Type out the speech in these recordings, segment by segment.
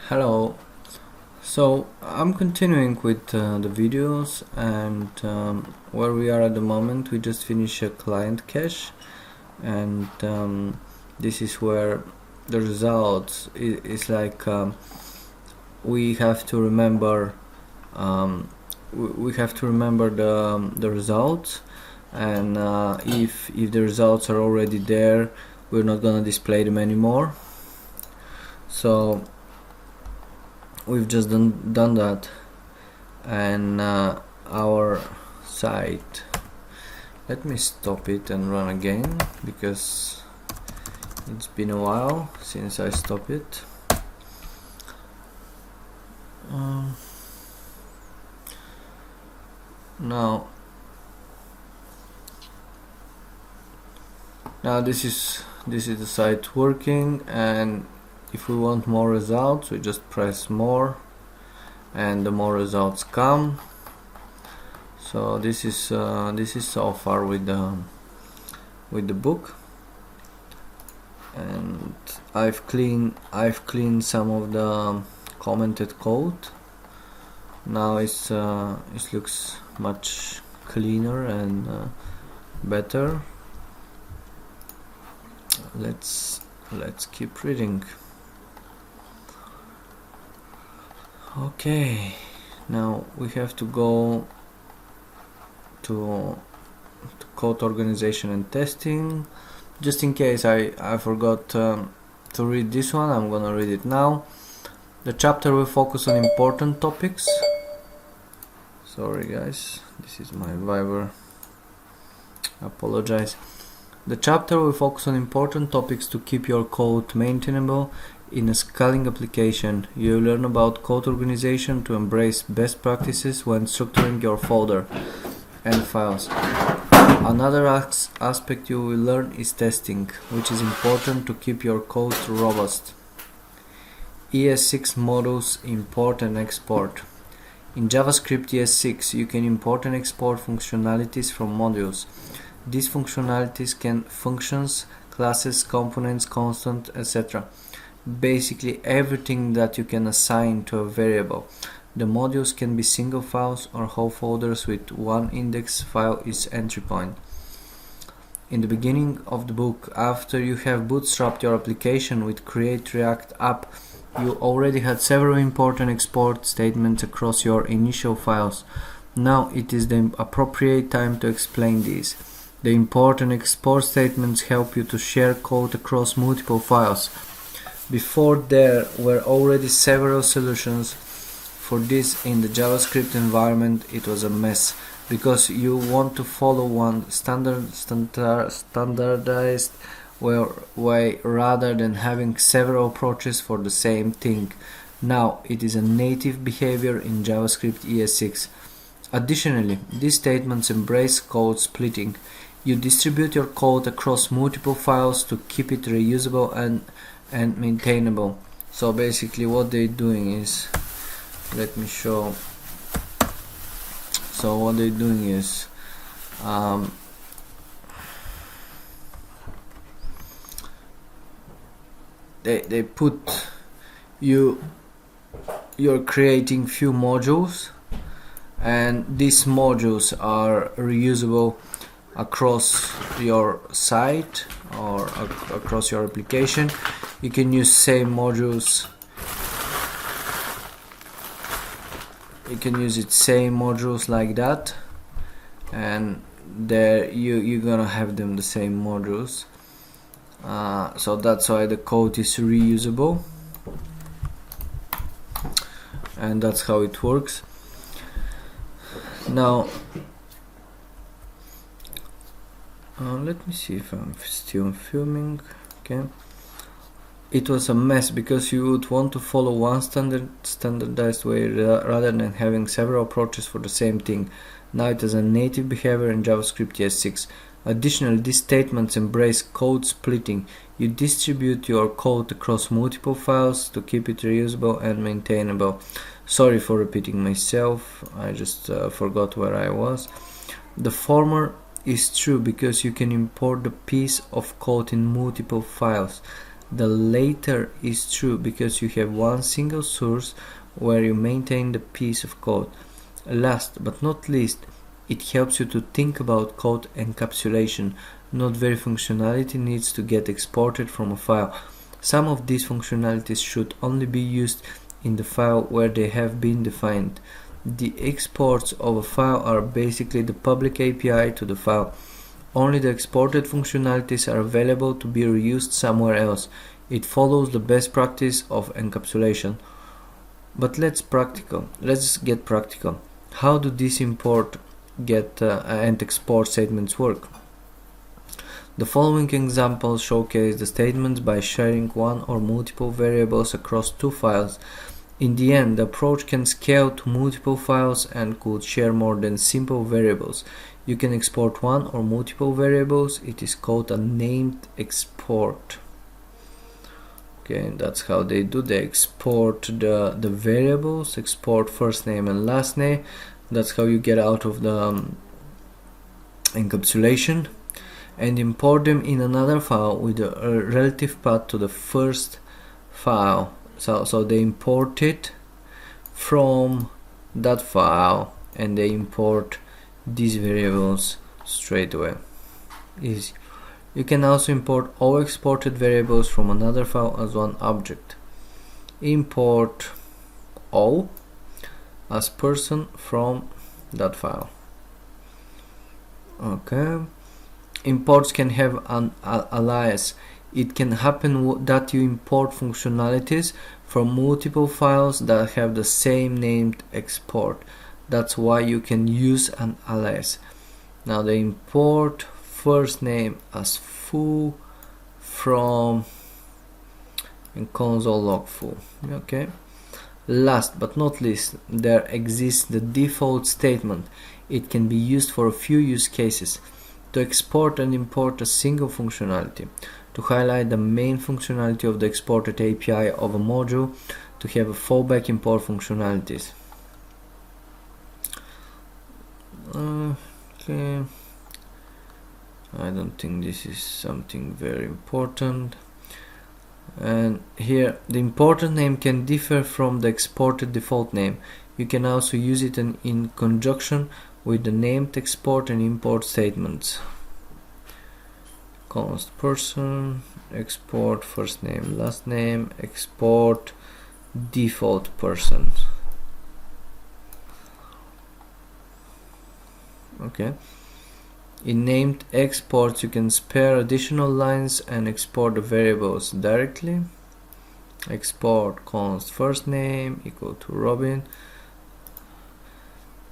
Hello. So I'm continuing with the videos, and where we are at the moment, we just finished a client cache, and this is where the results is like we have to remember we have to remember the results, and if the results are already there, we're not gonna display them anymore. So we've just done that, and our site, let me stop it and run again because it's been a while since I stopped it. Now this is the site working, and if we want more results, we just press more, and the more results come. So this is so far with the book, and I've cleaned some of the commented code. Now it looks much cleaner and better. Let's keep reading. Okay, now we have to go to code organization and testing. Just in case I forgot to read this one, I'm gonna read it now. The chapter will focus on important topics. Sorry guys, this is my Viber. Apologize. The chapter will focus on important topics to keep your code maintainable in a scaling application. You will learn about code organization to embrace best practices when structuring your folder and files. Another aspect you will learn is testing, which is important to keep your code robust. ES6 modules import and export. In JavaScript ES6, you can import and export functionalities from modules. These functionalities can functions, classes, components, constant, etc. Basically everything that you can assign to a variable. The modules can be single files or whole folders with one index file is entry point. In the beginning of the book, after you have bootstrapped your application with Create React App, you already had several important export statements across your initial files. Now it is the appropriate time to explain these. The import and export statements help you to share code across multiple files. Before, there were already several solutions for this in the JavaScript environment. It was a mess because you want to follow one standardized way rather than having several approaches for the same thing. Now it is a native behavior in JavaScript ES6. Additionally, these statements embrace code splitting. You distribute your code across multiple files to keep it reusable and maintainable. So basically what they're doing is, let me show. So what they're doing is they put you're creating few modules, and these modules are reusable across your site or across your application. You can use same modules. You can use same modules like that, and there you're gonna have them the same modules. So that's why the code is reusable, and that's how it works. Now let me see if I'm still filming. Okay, it was a mess because you would want to follow one standardized way rather than having several approaches for the same thing. Now it is a native behavior in JavaScript ES6. Additionally, these statements embrace code splitting. You distribute your code across multiple files to keep it reusable and maintainable. Sorry for repeating myself, I just forgot where I was. The former is true because you can import the piece of code in multiple files. The latter is true because you have one single source where you maintain the piece of code. Last but not least, it helps you to think about code encapsulation. Not every functionality needs to get exported from a file. Some of these functionalities should only be used in the file where they have been defined. The exports of a file are basically the public API to the file. Only the exported functionalities are available to be reused somewhere else. It follows the best practice of encapsulation. But let's get practical. How do these import, get and export statements work? The following examples showcase the statements by sharing one or multiple variables across two files. In the end, the approach can scale to multiple files and could share more than simple variables. You can export one or multiple variables. It is called a named export. Okay, that's how they do. They export the variables, export first name and last name. That's how you get out of the encapsulation, and import them in another file with a relative path to the first file. So they import it from that file and they import these variables straight away. Easy. You can also import all exported variables from another file as one object. Import all as person from that file. Okay. Imports can have an alias. It can happen that you import functionalities from multiple files that have the same named export. That's why you can use an alias. Now they import first name as foo from and console log foo. Okay. Last but not least, there exists the default statement. It can be used for a few use cases: to export and import a single functionality, to highlight the main functionality of the exported API of a module, to have a fallback import functionalities. Okay, I don't think this is something very important. And here the imported name can differ from the exported default name. You can also use it in conjunction with the named export and import statements. Const person, export first name, last name, export default person. Okay. In named exports, you can spare additional lines and export the variables directly. Export const first name equal to Robin.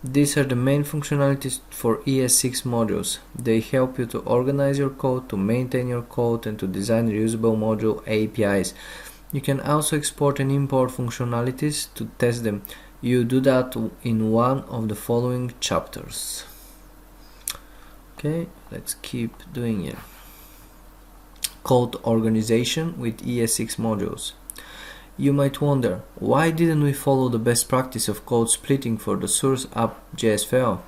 These are the main functionalities for ES6 modules. They help you to organize your code, to maintain your code, and to design reusable module APIs. You can also export and import functionalities to test them. You do that in one of the following chapters. Okay, let's keep doing it. Code organization with ES6 modules. You might wonder, why didn't we follow the best practice of code splitting for the source app.js file?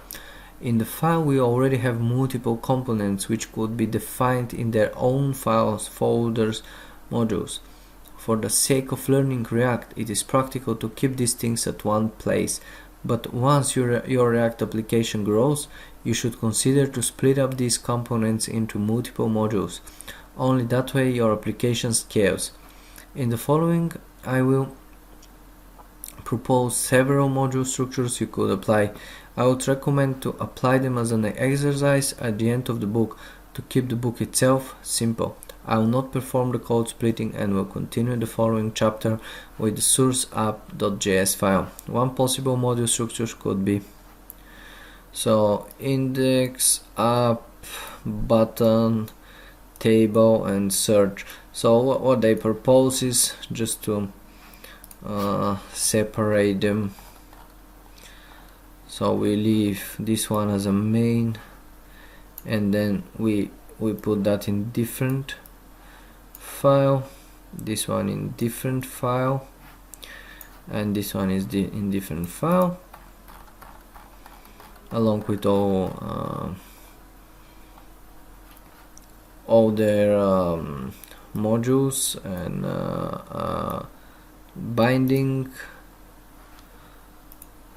In the file we already have multiple components which could be defined in their own files, folders, modules. For the sake of learning React, it is practical to keep these things at one place. But once your React application grows, you should consider to split up these components into multiple modules. Only that way your application scales. In the following, I will propose several module structures you could apply. I would recommend to apply them as an exercise at the end of the book to keep the book itself simple. I will not perform the code splitting and will continue the following chapter with the source app.js file. One possible module structure could be index, app, button, table, and search. So what they propose is just to separate them. So we leave this one as a main, and then we put that in different file, this one in different file, and this one is in different file, along with all their modules and binding,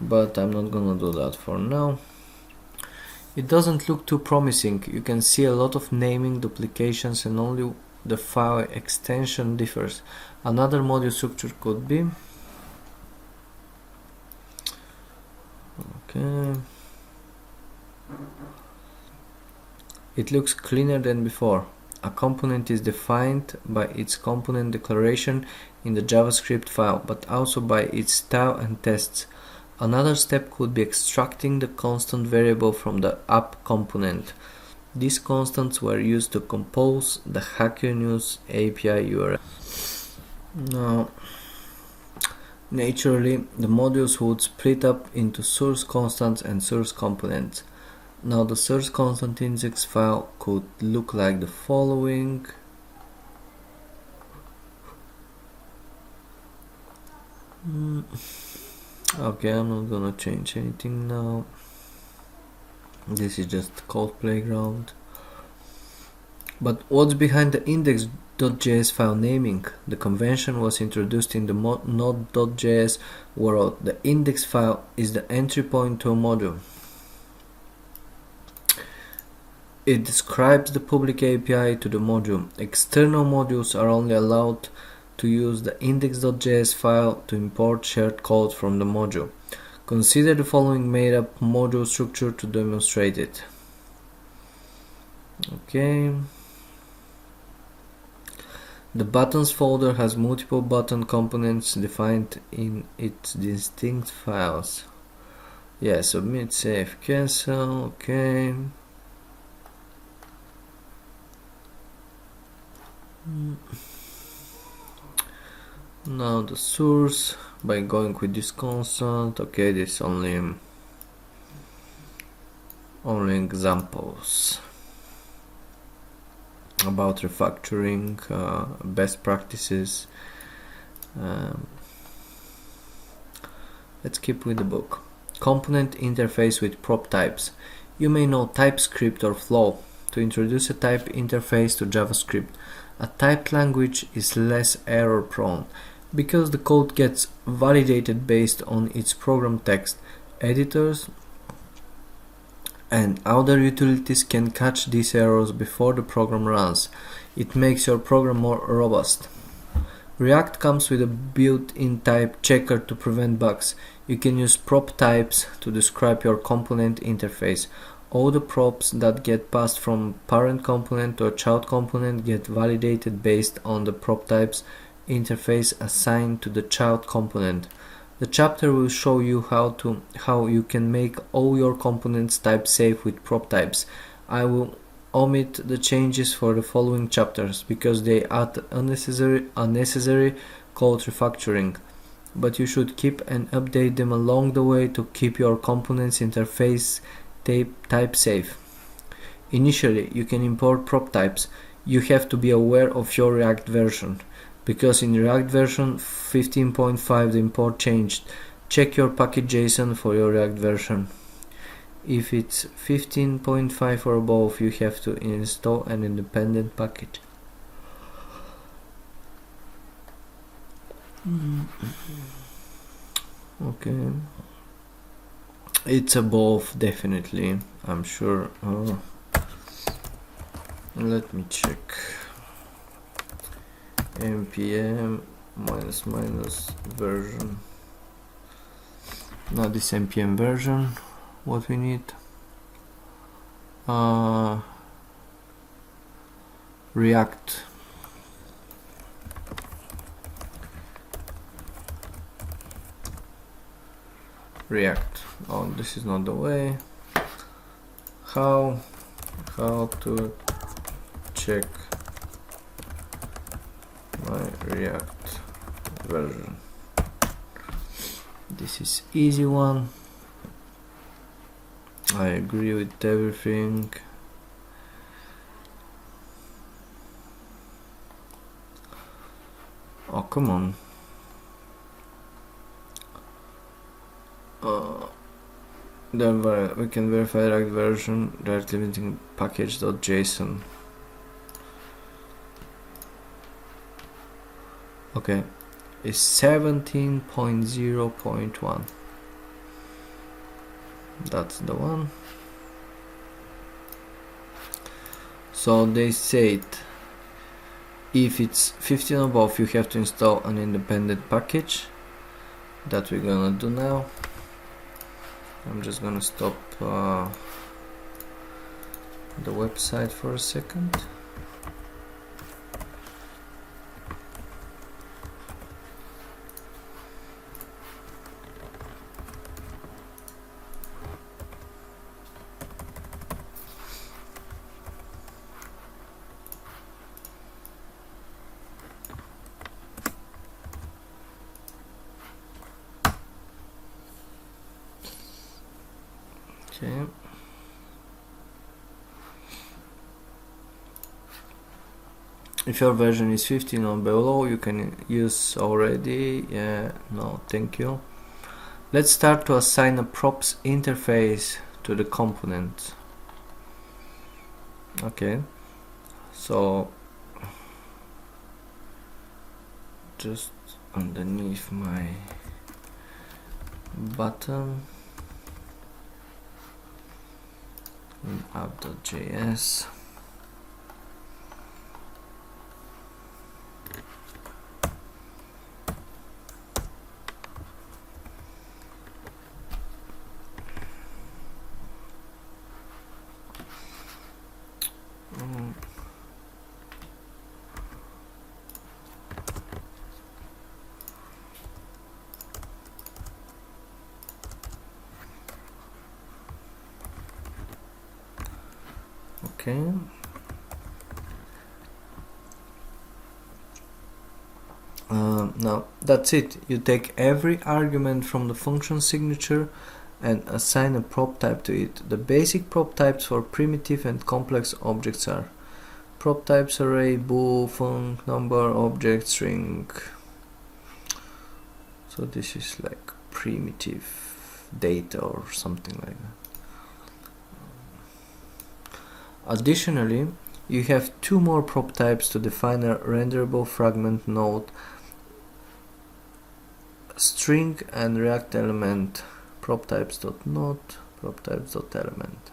but I'm not gonna do that for now. It doesn't look too promising. You can see a lot of naming duplications and only the file extension differs. Another module structure could be okay. It looks cleaner than before. A component is defined by its component declaration in the JavaScript file, but also by its style and tests. Another step could be extracting the constant variable from the app component. These constants were used to compose the Hacker News API URL. Now, naturally, the modules would split up into source constants and source components. Now, the source constant index file could look like the following. Okay, I'm not gonna change anything now. This is just code playground. But what's behind the index.js file naming? The convention was introduced in the node.js world. The index file is the entry point to a module. It describes the public API to the module. External modules are only allowed to use the index.js file to import shared code from the module. Consider the following made-up module structure to demonstrate it. Okay. The buttons folder has multiple button components defined in its distinct files. Yeah, submit, save, cancel. Okay. Now the source by going with this constant. Okay, this only examples about refactoring, best practices. Let's keep with the book. Component interface with prop types. You may know TypeScript or Flow. To introduce a type interface to JavaScript, a typed language is less error prone because the code gets validated based on its program text. Editors and other utilities can catch these errors before the program runs. It makes your program more robust. React comes with a built-in type checker to prevent bugs. You can use prop types to describe your component interface. All the props that get passed from parent component to a child component get validated based on the prop types interface assigned to the child component. The chapter will show you how you can make all your components type safe with prop types. I will omit the changes for the following chapters because they add unnecessary code refactoring, but you should keep and update them along the way to keep your components interface type safe. Initially, you can import prop types. You have to be aware of your React version, because in React version 15.5 the import changed. Check your package.json for your React version. If it's 15.5 or above, you have to install an independent package. Okay. It's above, definitely, I'm sure. Let me check. npm -- version. Now this npm version, what we need. React. Oh, this is not the way. How to check my React version. This is easy one. I agree with everything. Oh, come on. Then we can verify React version directly using package.json. Okay, is 17.0.1. That's the one. So they said if it's 15 above, you have to install an independent package. That we're gonna do now. I'm just gonna stop the website for a second. Okay. If your version is 15 or below, you can use already. Yeah, no, thank you. Let's start to assign a props interface to the component. Okay, so just underneath my button in app.js. Okay. Now that's it. You take every argument from the function signature and assign a prop type to it. The basic prop types for primitive and complex objects are prop types array, bool, func, number, object, string. So this is like primitive data or something like that. Additionally, you have two more prop types to define a renderable fragment node, string and react element, prop types.node, prop types.element.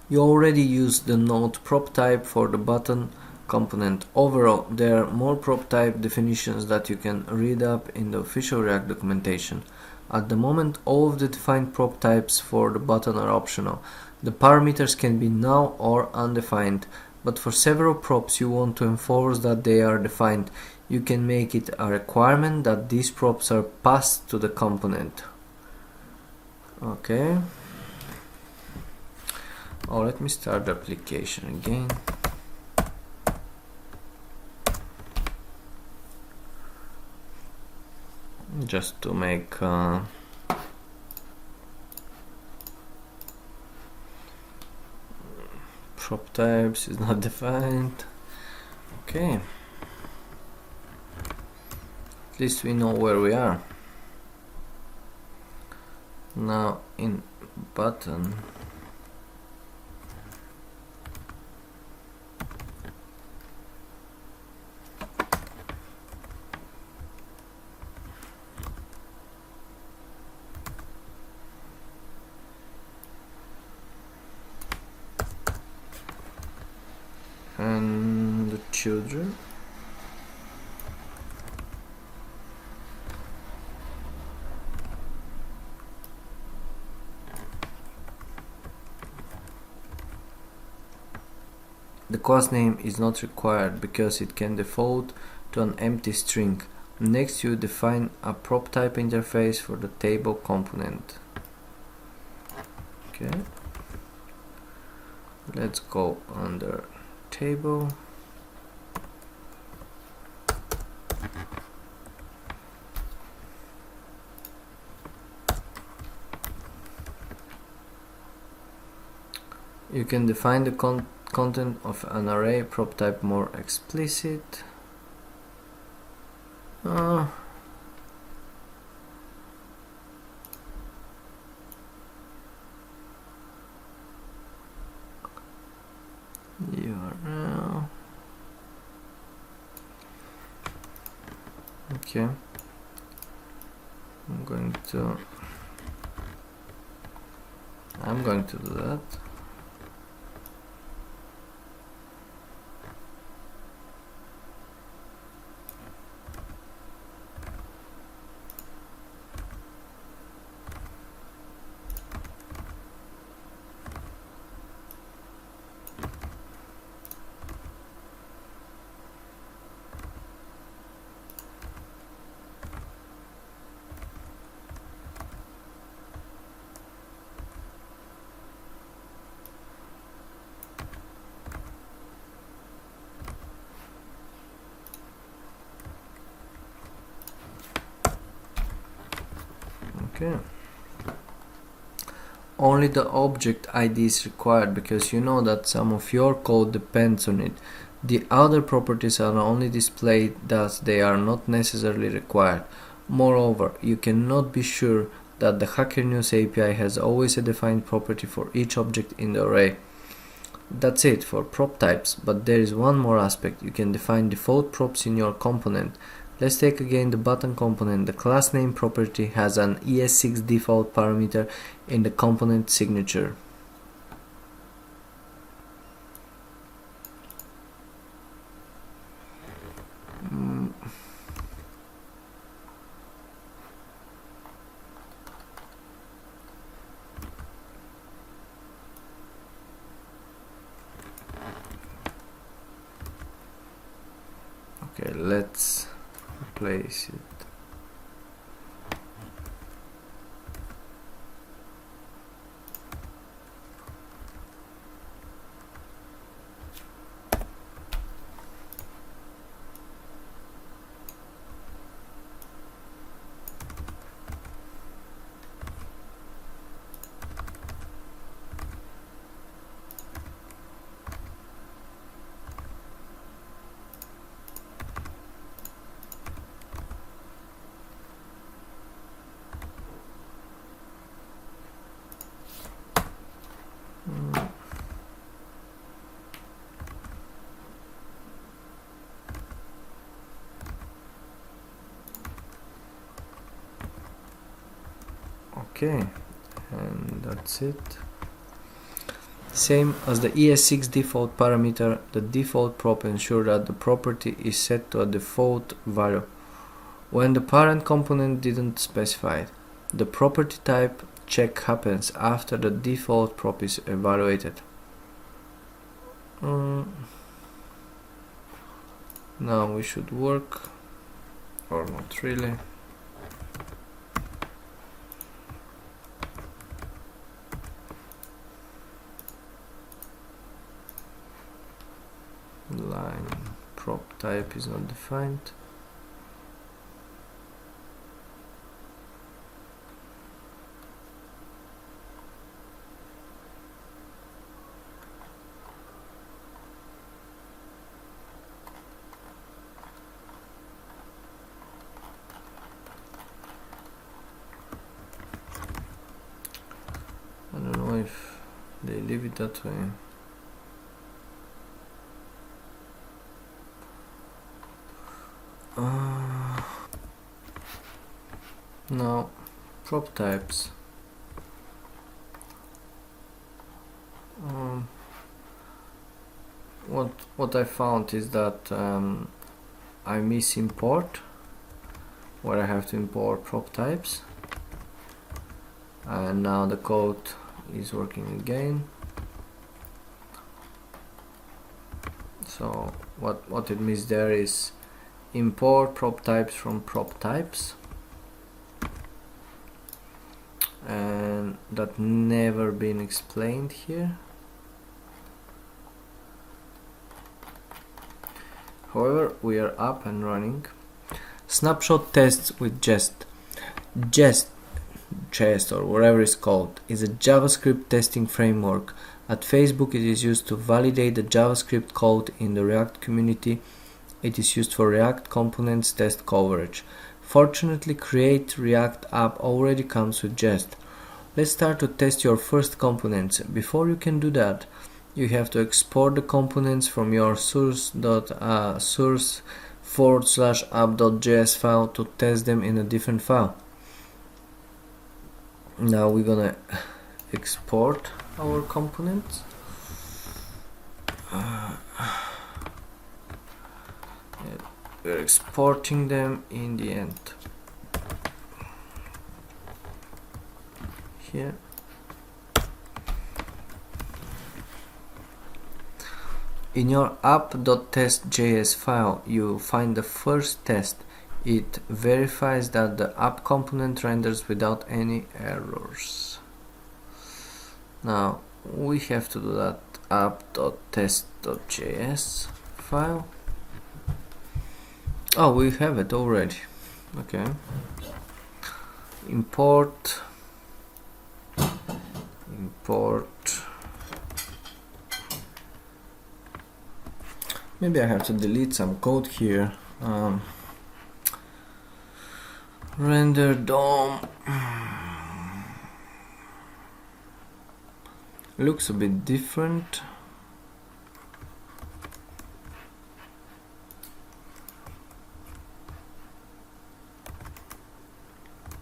You already used the node prop type for the button component. Overall, there are more prop type definitions that you can read up in the official React documentation. At the moment, all of the defined prop types for the button are optional. The parameters can be null or undefined, but for several props you want to enforce that they are defined. You can make it a requirement that these props are passed to the component. Okay. Oh, let me start the application again. Just to make prop types is not defined. Okay. At least we know where we are. Now in button, and the children. The class name is not required because it can default to an empty string. Next, you define a prop type interface for the table component. Okay. Let's go under table. You can define the content of an array prop type more explicit. URL. Okay, I'm going to do that. Okay. Only the object ID is required because you know that some of your code depends on it. The other properties are only displayed, thus they are not necessarily required. Moreover, you cannot be sure that the Hacker News API has always a defined property for each object in the array. That's it for prop types, but there is one more aspect. You can define default props in your component. Let's take again the button component. The class name property has an ES6 default parameter in the component signature. Okay, let's replace it. Okay, and that's it. Same as the ES6 default parameter, the default prop ensures that the property is set to a default value when the parent component didn't specify it. The property type check happens after the default prop is evaluated. Now we should work, or not really. Line prop type is not defined. I don't know if they leave it that way. Now, prop types. What I found is that I miss import, where I have to import prop types, and now the code is working again. So what it means there is import prop types from prop types, and that never been explained here. However, we are up and running. Snapshot tests with Jest. Jest or whatever it's called is a JavaScript testing framework. At Facebook it is used to validate the JavaScript code in the React community. It is used for React components test coverage. Fortunately, Create React app already comes with Jest. Let's start to test your first components. Before you can do that, you have to export the components from your source /app.js file to test them in a different file. Now we're gonna export our components. We're exporting them in the end. Here. In your app.test.js file, you find the first test. It verifies that the app component renders without any errors. Now we have to do that app.test.js file. Oh, we have it already. Okay. Import. Maybe I have to delete some code here. Render DOM looks a bit different.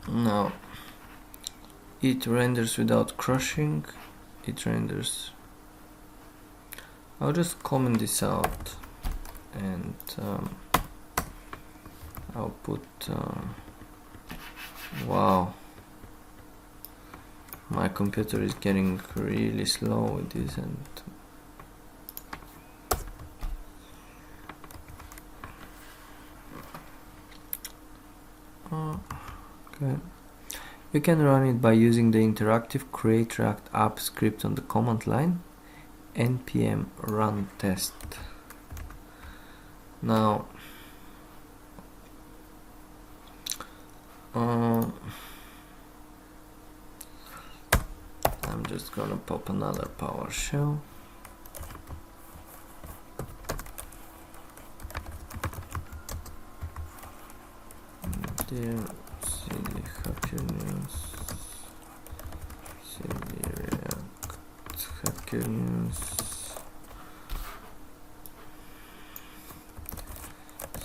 Now it renders without crushing. It renders. I'll just comment this out and I'll put wow, my computer is getting really slow with this, and okay. You can run it by using the interactive create react app script on the command line npm run test. Now I'm just gonna pop another PowerShell. Dear CD Hacker News, CD React Hacker News,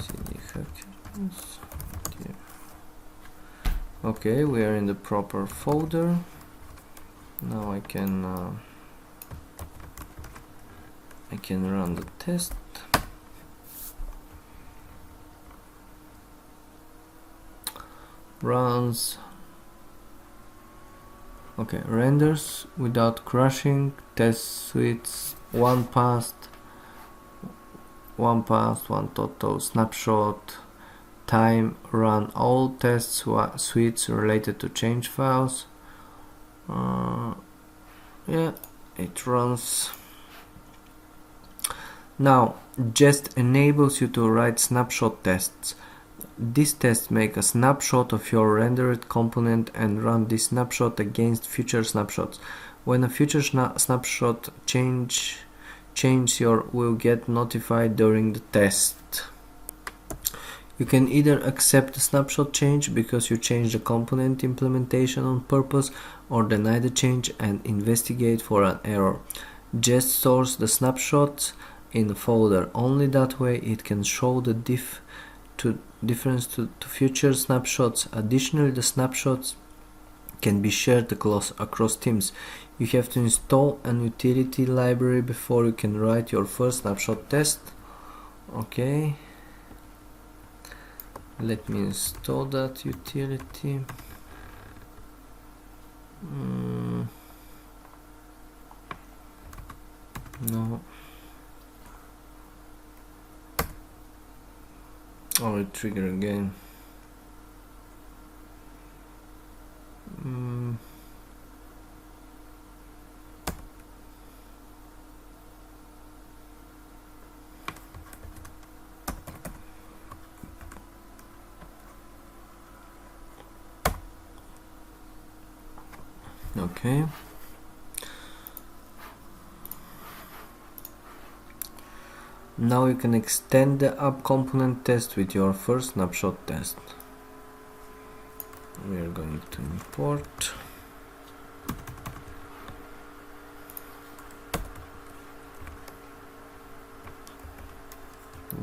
CD Hacker News. Dear. Okay, we are in the proper folder. Now I can run the test. Runs. Okay, renders without crushing, test suites, one passed, one total, snapshot, time, run all test suites related to change files. Yeah, it runs. Now, Jest enables you to write snapshot tests. These tests make a snapshot of your rendered component and run this snapshot against future snapshots. When a future snapshot changes, you will get notified during the test. You can either accept the snapshot change because you changed the component implementation on purpose, or deny the change and investigate for an error. Just stores the snapshots in a folder. Only that way it can show the difference to future snapshots. Additionally, the snapshots can be shared across teams. You have to install an utility library before you can write your first snapshot test. Okay. Let me install that utility. No. Oh, it triggered again. Okay. Now you can extend the app component test with your first snapshot test. We are going to import.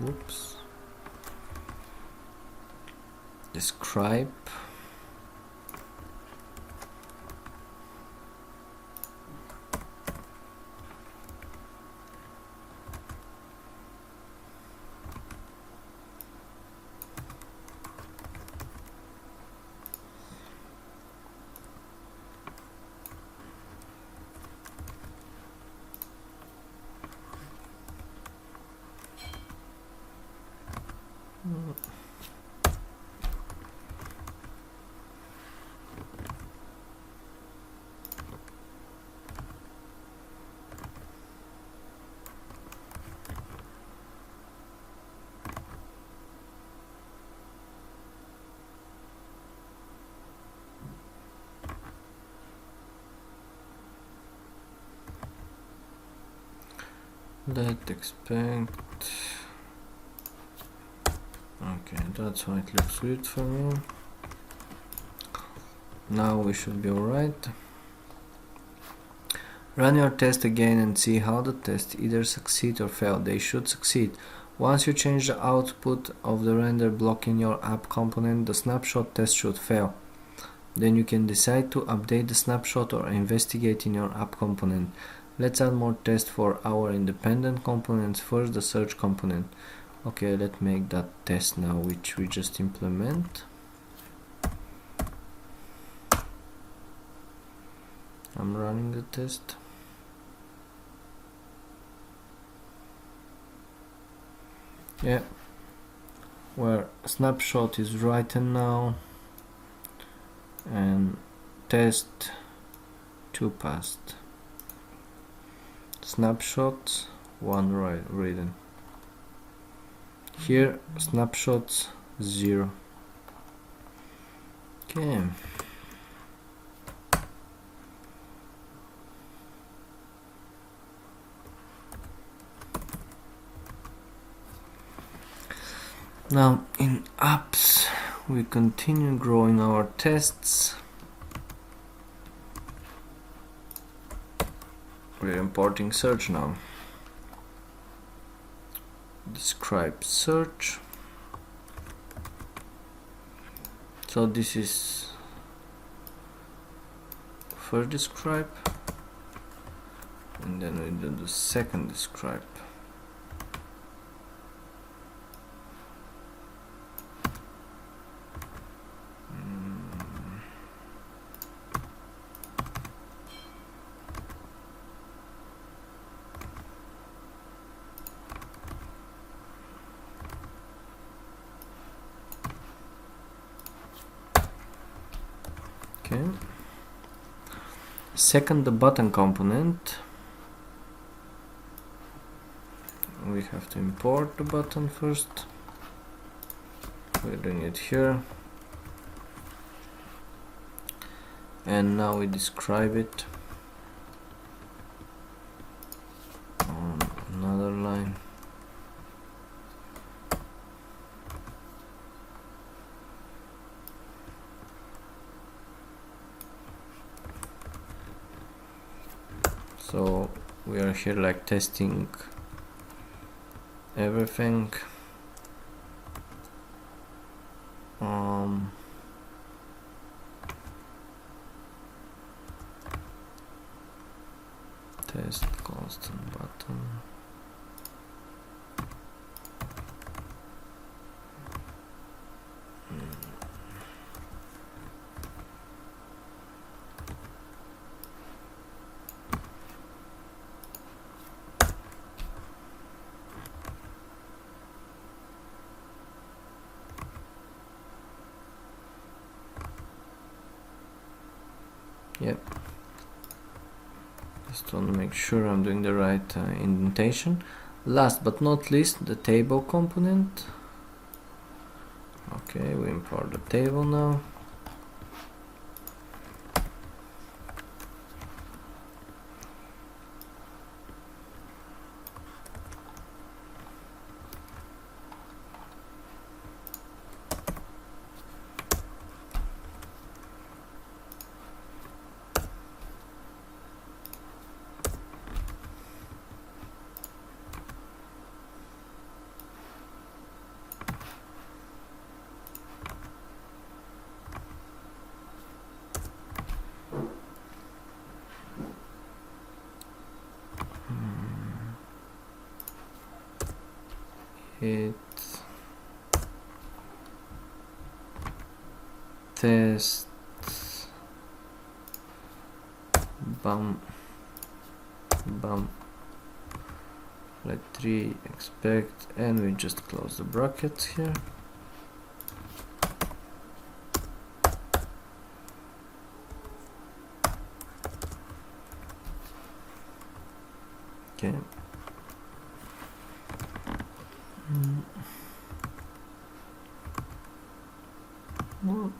Whoops. describe. Let expect. Okay, that's how it looks good for me. Now we should be alright. Run your test again and see how the test either succeed or fail. They should succeed. Once you change the output of the render block in your app component, the snapshot test should fail. Then you can decide to update the snapshot or investigate in your app component. Let's add more tests for our independent components. First, the search component. Okay, let's make that test now, which we just implement. I'm running the test. Yeah, where snapshot is written now and test 2 passed. Snapshots 1 written. Here snapshots 0. Okay. Now in apps we continue growing our tests. We're importing search now. Describe search. So this is first describe, and then we do the second describe. Okay. Second, the button component. We have to import the button first. We're doing it here. And now we describe it on another line. So we are here like testing everything. Test constant button. Yep. Just want to make sure I'm doing the right indentation. Last but not least, the table component. Okay, we import the table now. it test bum bum let 3 expect, and we just close the brackets here. Okay. What?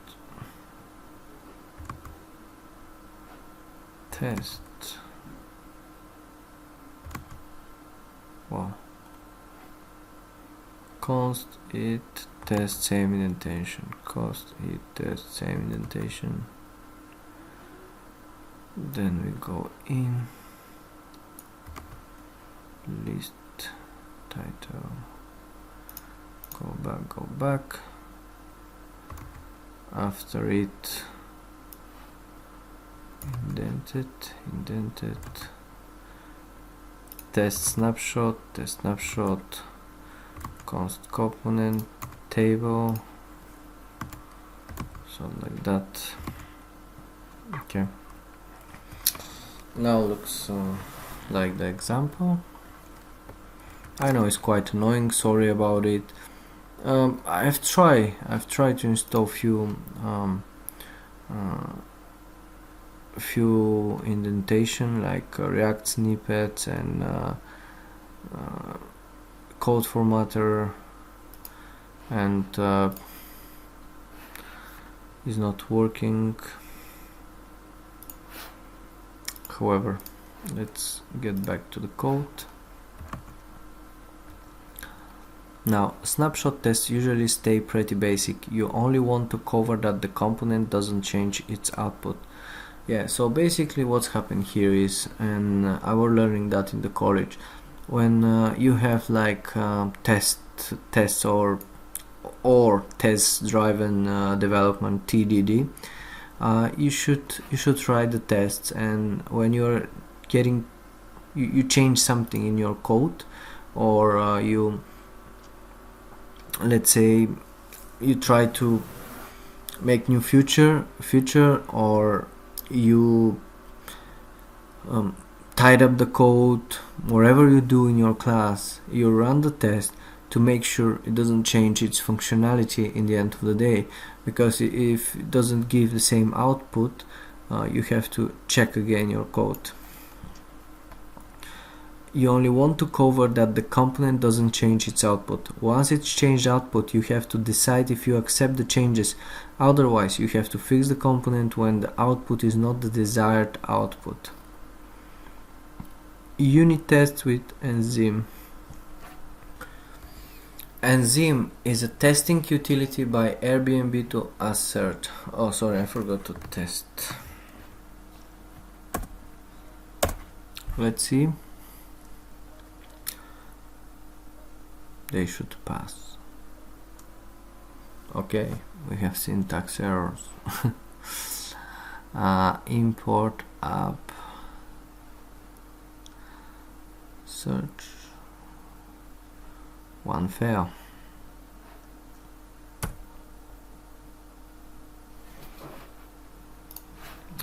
Test. Wow. Const it test same indentation. Const it test same indentation. Then we go in list title. Go back. After it indented, test snapshot, const component table, so like that. Okay, now looks like the example. I know it's quite annoying, sorry about it. I've tried to install few indentation like React snippets and code formatter, and is not working. However, let's get back to the code. Now, snapshot tests usually stay pretty basic. You only want to cover that the component doesn't change its output. Yeah, so basically what's happened here is, and I was learning that in the college, when you have like tests or test driven development, TDD, you should write the tests, and when you're getting you change something in your code, or you, let's say, you try to make new feature, or you tied up the code, whatever you do in your class, you run the test to make sure it doesn't change its functionality in the end of the day, because if it doesn't give the same output, you have to check again your code. You only want to cover that the component doesn't change its output. Once it's changed output, you have to decide if you accept the changes. Otherwise, you have to fix the component when the output is not the desired output. Unit tests with Enzyme. Enzyme is a testing utility by Airbnb to assert. Oh, sorry, I forgot to test. Let's see. They should pass. Okay, we have syntax errors. Import app search, one fail.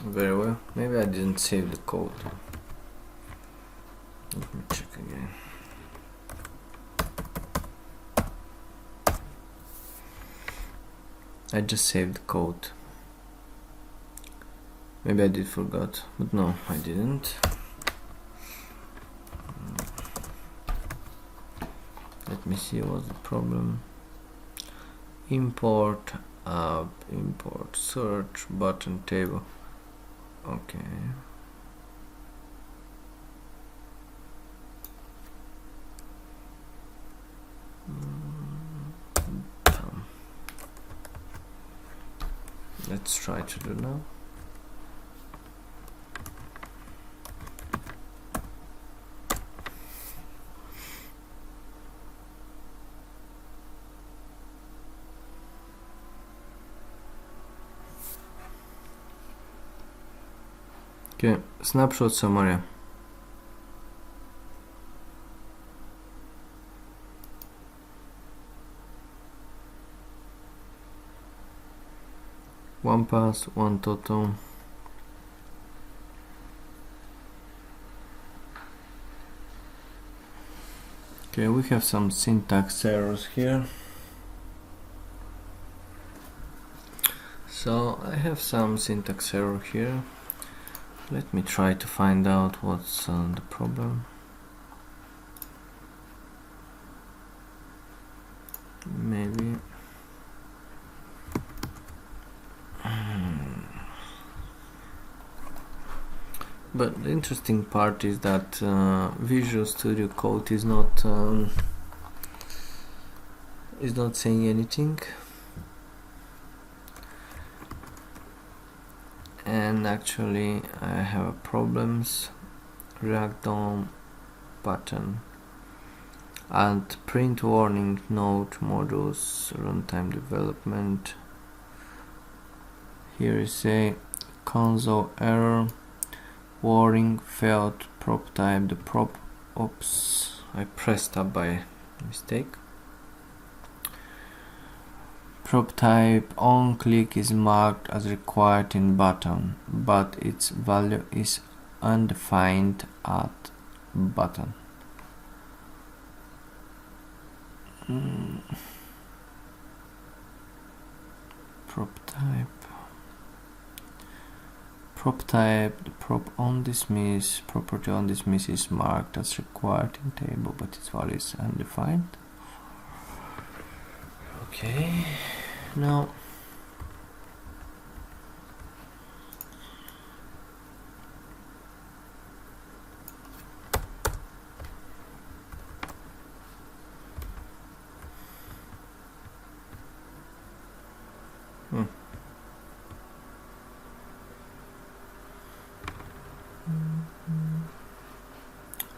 Very well, maybe I didn't save the code. Let me check again. I just saved the code. Maybe I did forgot, but no, I didn't. Let me see what's the problem. Import app, import search button table. Okay. Let's try to do now. Okay, snapshot summary. One pass, one total. Okay, we have some syntax errors here. So I have some syntax error here. Let me try to find out what's the problem. Maybe. But the interesting part is that Visual Studio Code is not saying anything, and actually I have problems. React DOM button and print warning node modules runtime development. Here is a console error. Warning failed prop type. The prop, oops, I pressed up by mistake. Prop type on click is marked as required in button, but its value is undefined at button. Prop type. Prop type, the prop on dismiss, property on dismiss is marked as required in table, but its value is undefined. Okay, now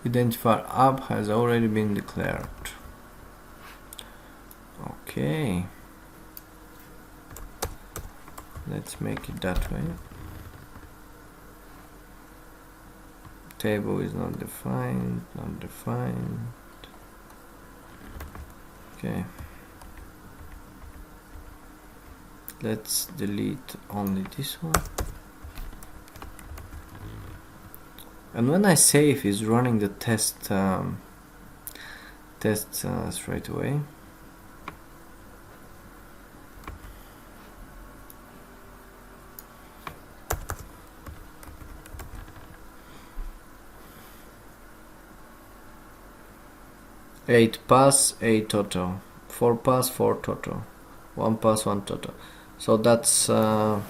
identifier app has already been declared. Okay, let's make it that way. Table is not defined, not defined. Okay, let's delete only this one. And when I save, it's running the test straight away. Eight pass, 8 total. 4 pass, 4 total. 1 pass, 1 total. So that's all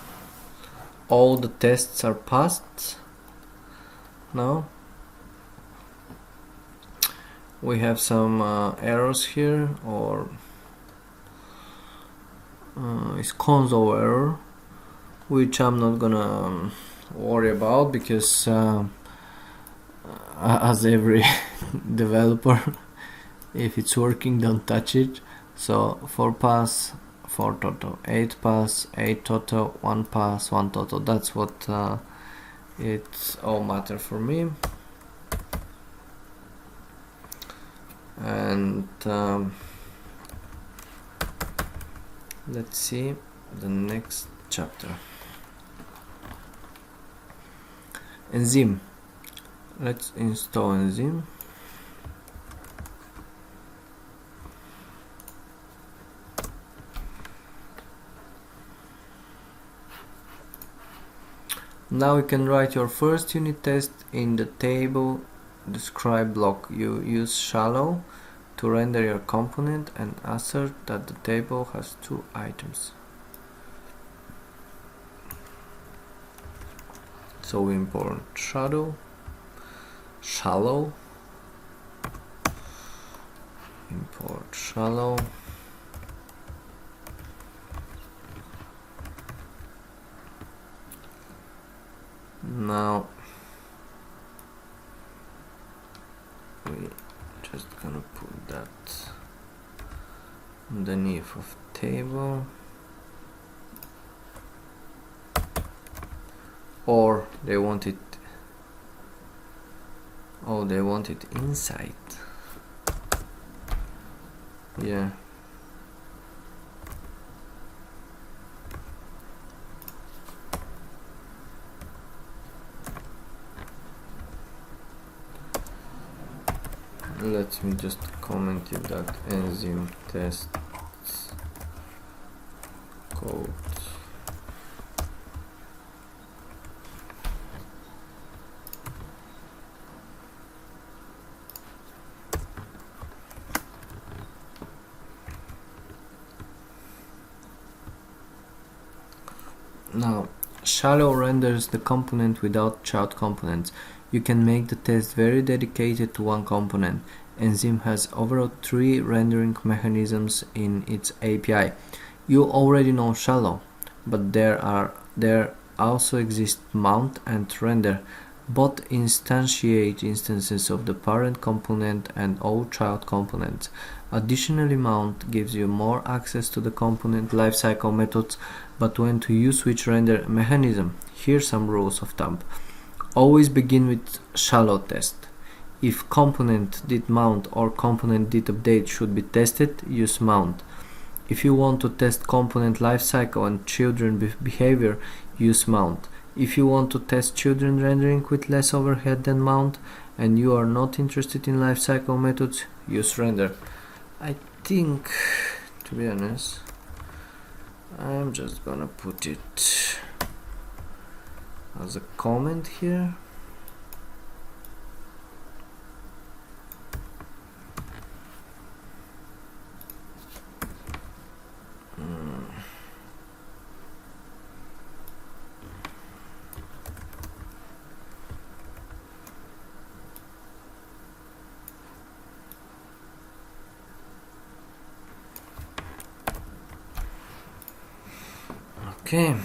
the tests are passed. Now we have some errors here, or it's console error, which I'm not gonna worry about, because as every developer, if it's working, don't touch it. So 4 pass, 4 total, 8 pass, 8 total, 1 pass, 1 total. That's what it's all matter for me. And let's see the next chapter. Enzyme. Let's install Enzyme. Now you can write your first unit test in the table describe block. You use shallow to render your component and assert that the table has 2 items. So we import shallow, import shallow. Now we just gonna put that underneath of table, or they want it, oh, they want it inside. Yeah, Let me just comment it that enzyme tests code. Now, shallow renders the component without child components. You can make the test very dedicated to one component. Enzyme has overall 3 rendering mechanisms in its API. You already know shallow, but there also exist mount and render. Both instantiate instances of the parent component and all child components. Additionally, mount gives you more access to the component lifecycle methods, but when to use which render mechanism. Here's some rules of thumb. Always begin with shallow test. If component did mount or component did update should be tested, use mount. If you want to test component lifecycle and children behavior, use mount. If you want to test children rendering with less overhead than mount and you are not interested in lifecycle methods, use render. I think, to be honest, I'm just gonna put it as a comment here. Okay.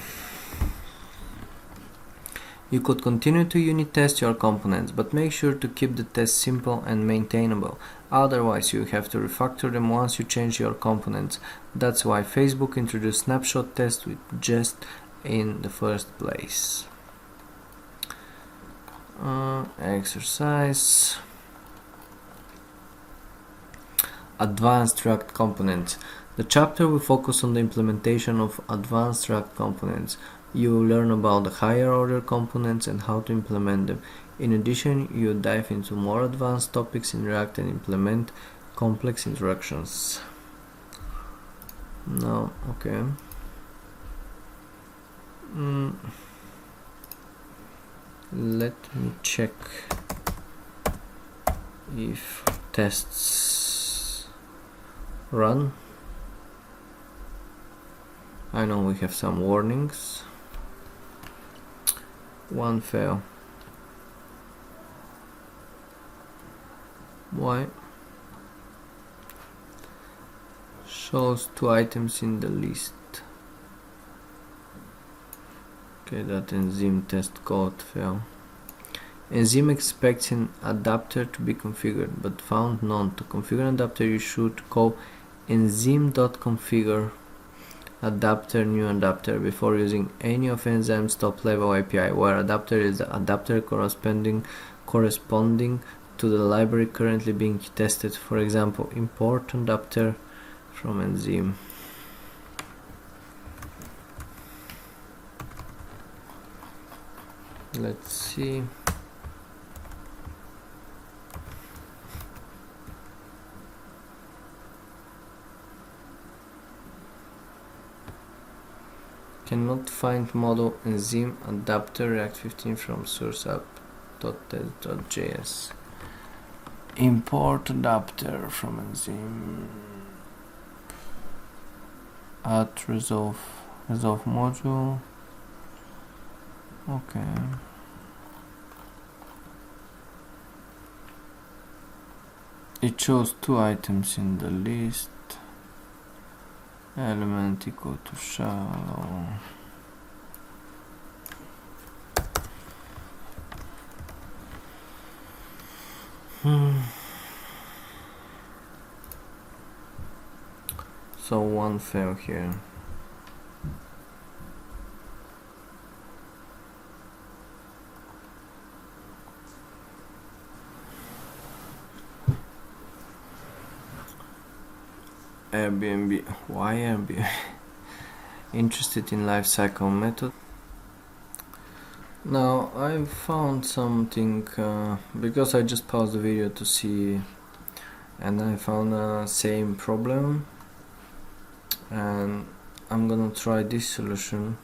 You could continue to unit test your components, but make sure to keep the test simple and maintainable. Otherwise, you have to refactor them once you change your components. That's why Facebook introduced snapshot test with jest in the first place. Exercise. Advanced React components. The chapter will focus on the implementation of advanced React components. You will learn about the higher order components and how to implement them. In addition, you dive into more advanced topics in React and implement complex interactions. Now, okay. Let me check if tests run. I know we have some warnings. One fail. Why? Shows 2 items in the list. Okay, that enzyme test code fail. Enzyme expects an adapter to be configured, but found none. To configure an adapter, you should call enzyme.configure adapter new adapter before using any of enzyme's top level API, where adapter is the adapter corresponding to the library currently being tested. For example, import adapter from enzyme. Let's see. Cannot find model enzyme adapter React 15 from source app.test.js. Import adapter from enzyme. Add resolve module. Okay. It shows 2 items in the list. Element equal to shallow. So 1 fail here. Airbnb. Why Airbnb? Interested in lifecycle method. Now I found something because I just paused the video to see and I found the same problem, and I'm gonna try this solution.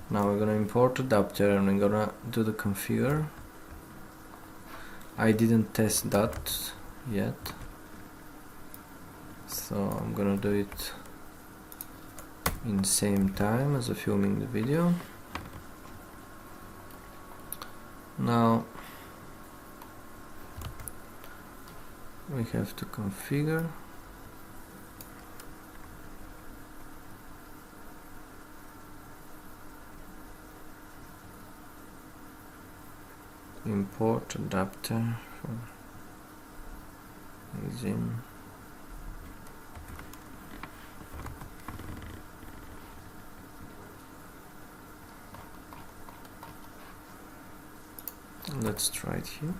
Now we're gonna import adapter and we're gonna do the configure. I didn't test that yet, so I'm gonna do it in the same time as filming the video. Now we have to configure. Import adapter for Zim. Let's try it here.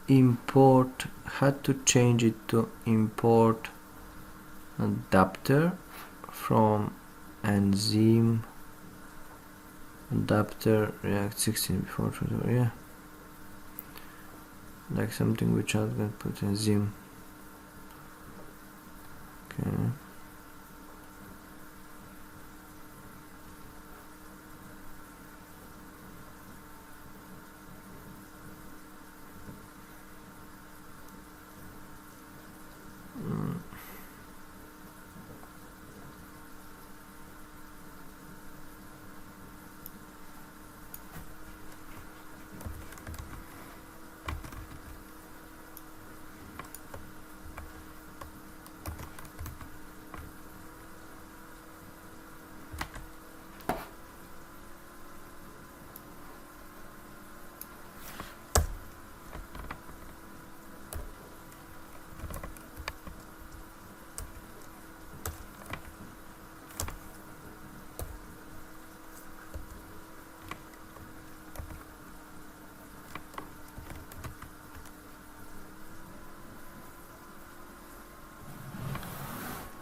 Import, had to change it to import adapter from enzyme adapter React 16 before tutorial, yeah, like something which I'm gonna put in Zim. Okay.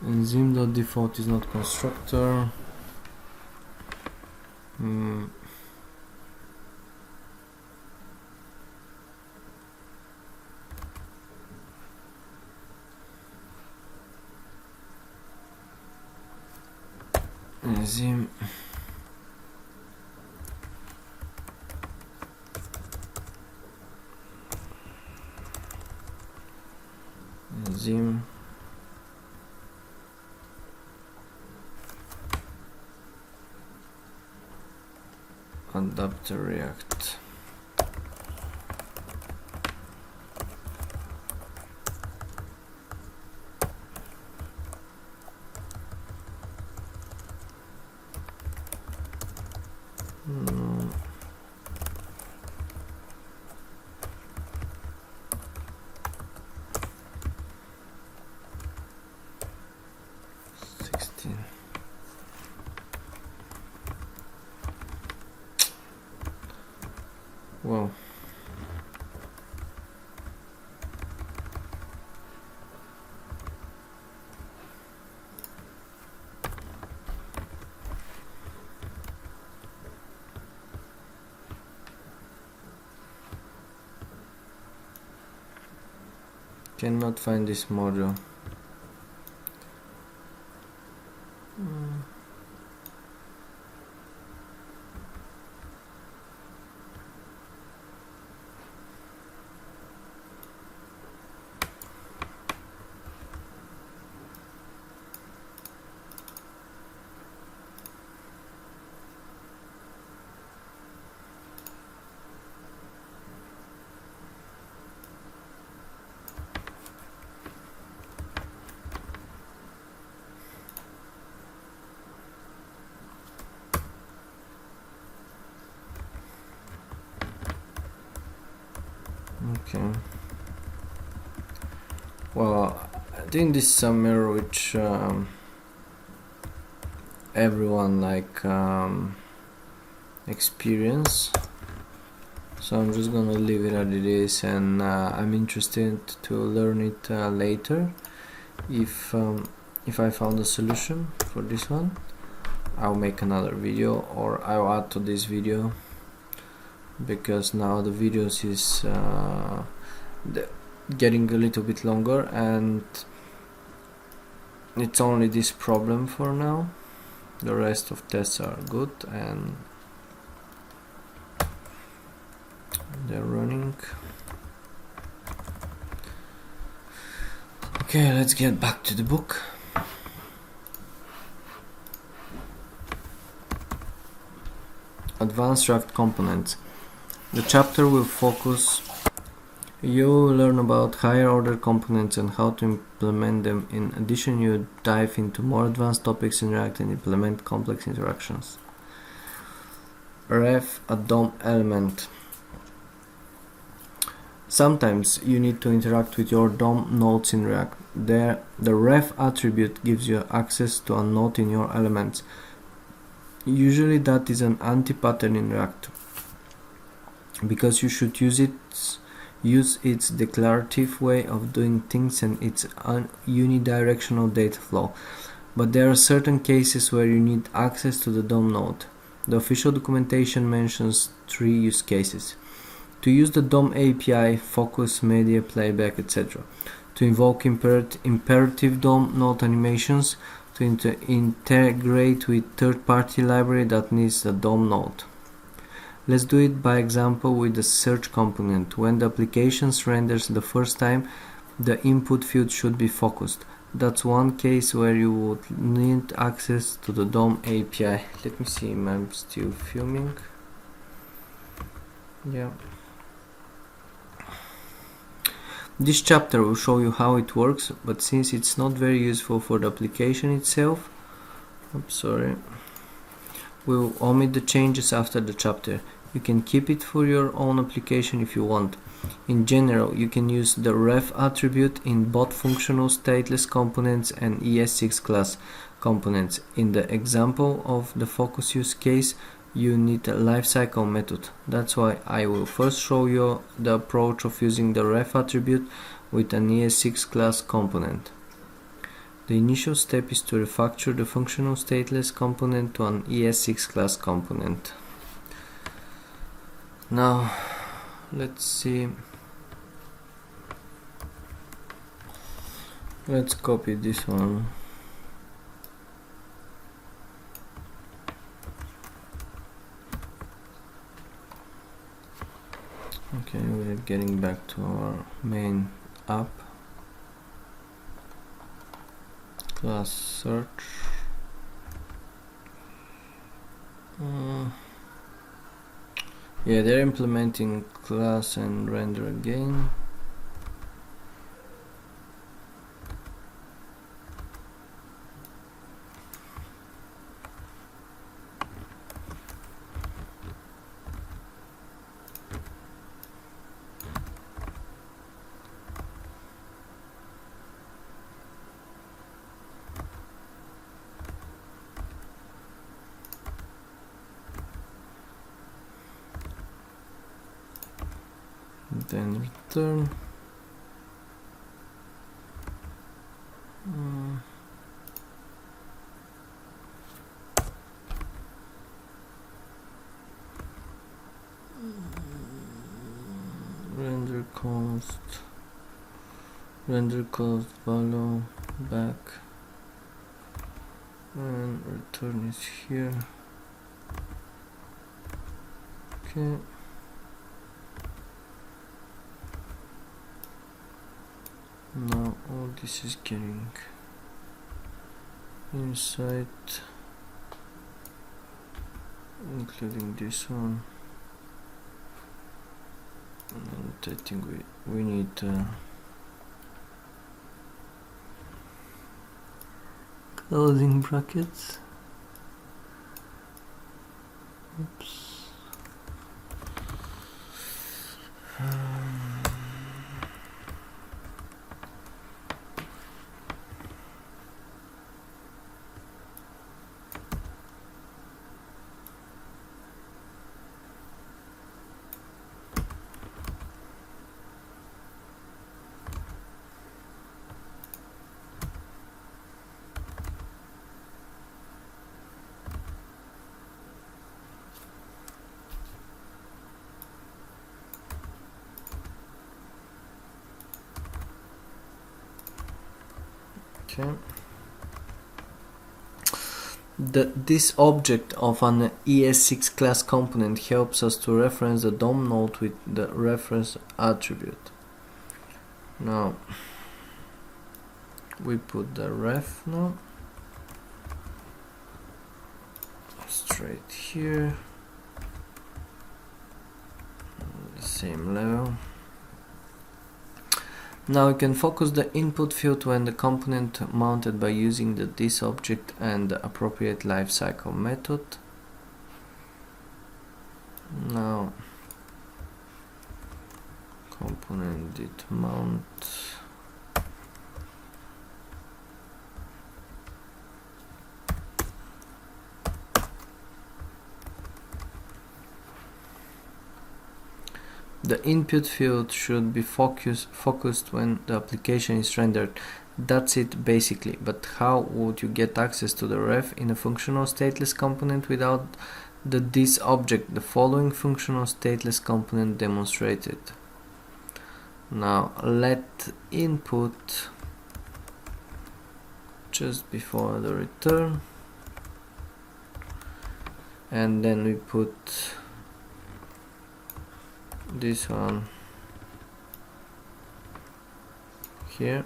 Enzyme.default is not constructor. Enzyme adapter React. Wow. Cannot find this module. Okay. Well, I think this is some error which everyone experience. So I'm just gonna leave it as it is, and I'm interested to learn it later. If I found a solution for this one, I'll make another video, or I'll add to this video, because now the videos is getting a little bit longer, and it's only this problem for now. The rest of tests are good and they're running. Okay, let's get back to the book. Advanced React components. The chapter will focus. You will learn about higher order components and how to implement them. In addition, you dive into more advanced topics in React and implement complex interactions. Ref, a DOM element. Sometimes you need to interact with your DOM nodes in React. There, the ref attribute gives you access to a node in your elements. Usually that is an anti-pattern in React, because you should use its declarative way of doing things and its unidirectional data flow. But there are certain cases where you need access to the DOM node. The official documentation mentions 3 use cases: to use the DOM API, focus, media, playback, etc. To invoke imperative DOM node animations, to integrate with third-party library that needs the DOM node. Let's do it by example with the search component. When the application renders the first time, the input field should be focused. That's one case where you would need access to the DOM API. Let me see, I'm still filming. Yeah. This chapter will show you how it works, but since it's not very useful for the application itself, we'll omit the changes after the chapter. You can keep it for your own application if you want. In general, you can use the ref attribute in both functional stateless components and ES6 class components. In the example of the focus use case, you need a lifecycle method. That's why I will first show you the approach of using the ref attribute with an ES6 class component. The initial step is to refactor the functional stateless component to an ES6 class component. Now, let's see. Let's copy this one. Okay, we're getting back to our main app. Class search. Yeah, they're implementing class and render again. Then return. Render cost value back, and return is here. Okay. Now all this is getting inside, including this one, and I think we need closing brackets. Oops. Okay. This object of an ES6 class component helps us to reference the DOM node with the reference attribute. Now we put the ref now straight here, the same level. Now we can focus the input field when the component mounted by using the this object and the appropriate lifecycle method. Now component did mount. The input field should be focused when the application is rendered. That's it basically, but how would you get access to the ref in a functional stateless component without the this object? The following functional stateless component demonstrated. Now let input just before the return, and then we put this one here.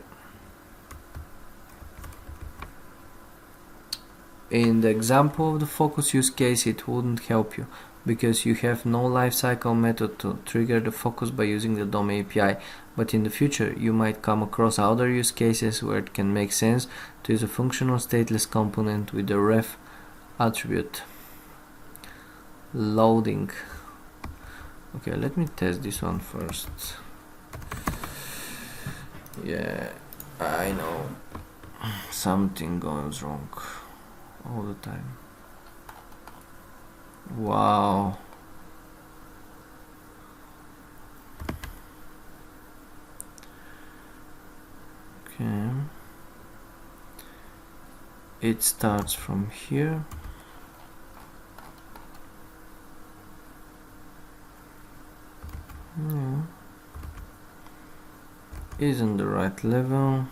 In the example of the focus use case, it wouldn't help you because you have no lifecycle method to trigger the focus by using the DOM API, but in the future you might come across other use cases where it can make sense to use a functional stateless component with the ref attribute. Loading. Okay, let me test this one first. Yeah, I know something goes wrong all the time. Wow. Okay. It starts from here. Yeah. Isn't the right level.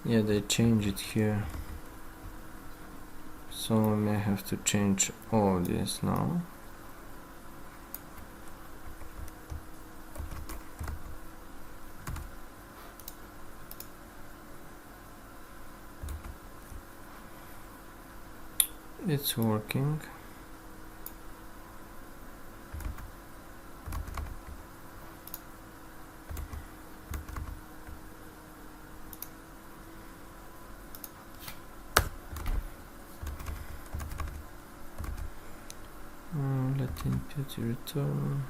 Yeah, they change it here, so I may have to change all this now. It's working. Let input return,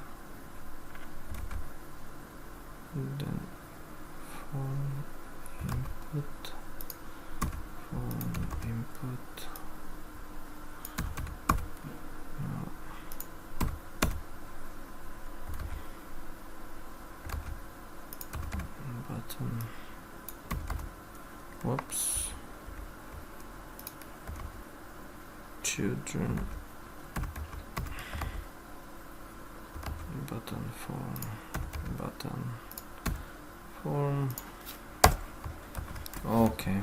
and then form input, button, whoops, children, button form. Okay,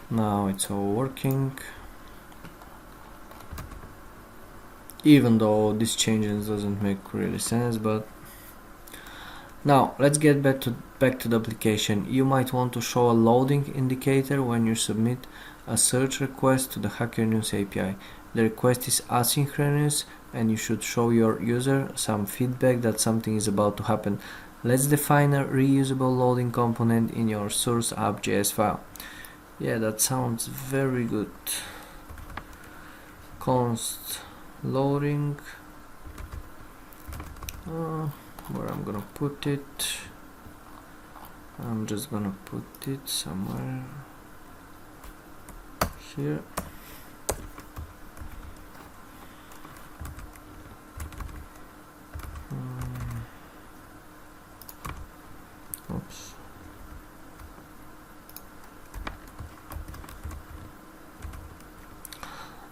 now it's all working, even though this changes doesn't make really sense. But now let's get back to the application. You might want to show a loading indicator when you submit a search request to the Hacker News API. The request is asynchronous and you should show your user some feedback that something is about to happen. Let's define a reusable loading component in your source app.js file. Yeah, that sounds very good. Const loading. Where I'm gonna put it? I'm just gonna put it somewhere here. Oops.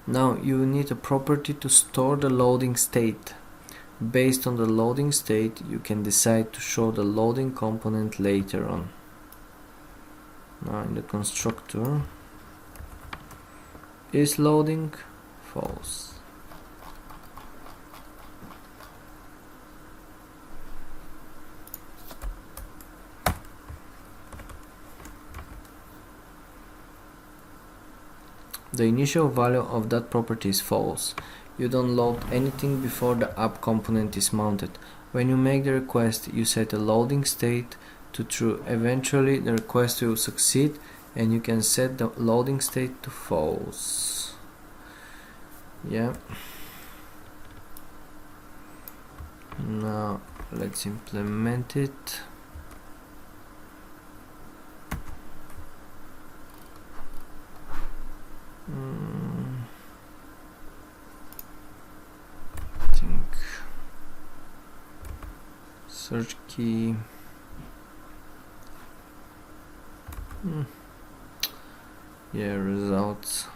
Now you need a property to store the loading state. Based on the loading state, you can decide to show the loading component later on. Now in the constructor, is loading false? The initial value of that property is false. You don't load anything before the app component is mounted. When you make the request, you set a loading state to true. Eventually, the request will succeed and you can set the loading state to false. Yeah. Now, let's implement it. I think search key. Yeah, results.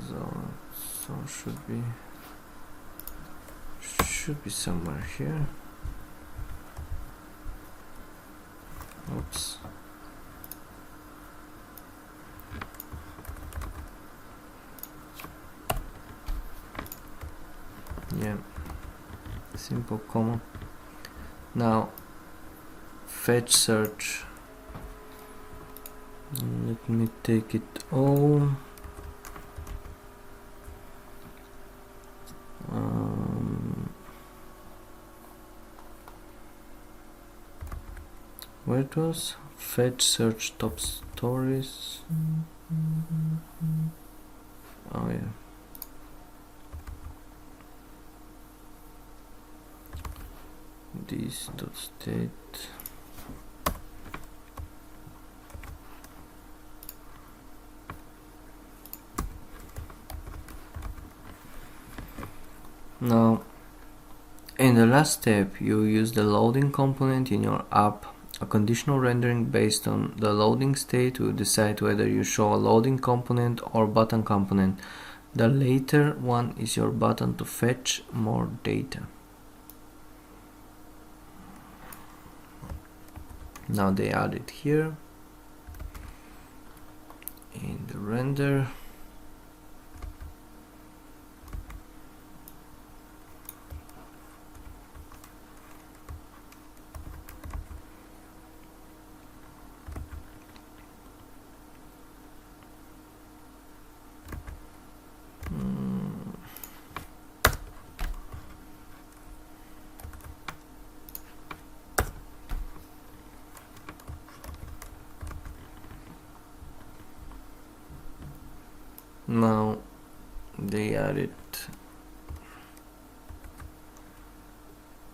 So should be somewhere here. Oops. Yeah, simple comma. Now fetch search. Let me take it all. Where it was? Fetch search top stories. Oh yeah. This dot state. Now in the last step you use the loading component in your app. A conditional rendering based on the loading state will decide whether you show a loading component or button component. The later one is your button to fetch more data. Now they add it here in the render. Now they add it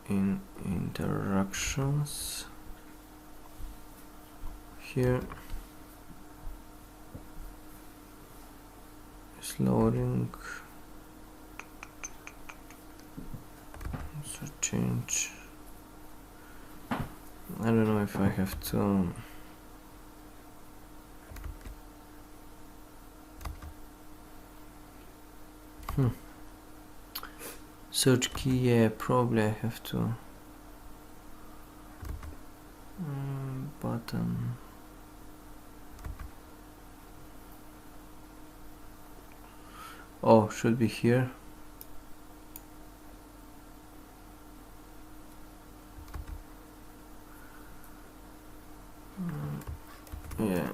in interactions here. It's loading. So change. I don't know if I have to. Search key, yeah, probably I have to. Button. Oh, should be here. Yeah.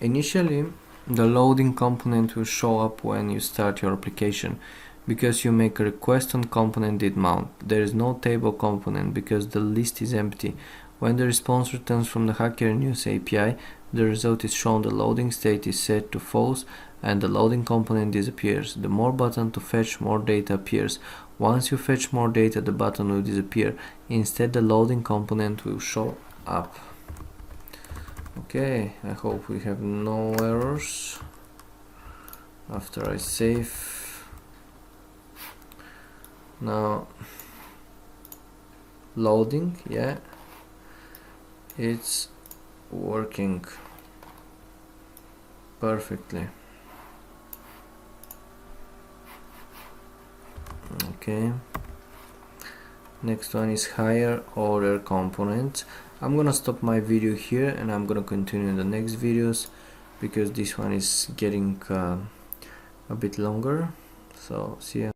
Initially, the loading component will show up when you start your application. Because you make a request on component did mount, there is no table component because the list is empty. When the response returns from the Hacker News API, the result is shown, the loading state is set to false, and the loading component disappears. The more button to fetch, more data appears. Once you fetch more data, the button will disappear. Instead, the loading component will show up. Okay, I hope we have no errors after I save. Now loading, yeah, it's working perfectly. Okay, next one is higher order components. I'm gonna stop my video here and I'm gonna continue in the next videos because this one is getting a bit longer. So see ya.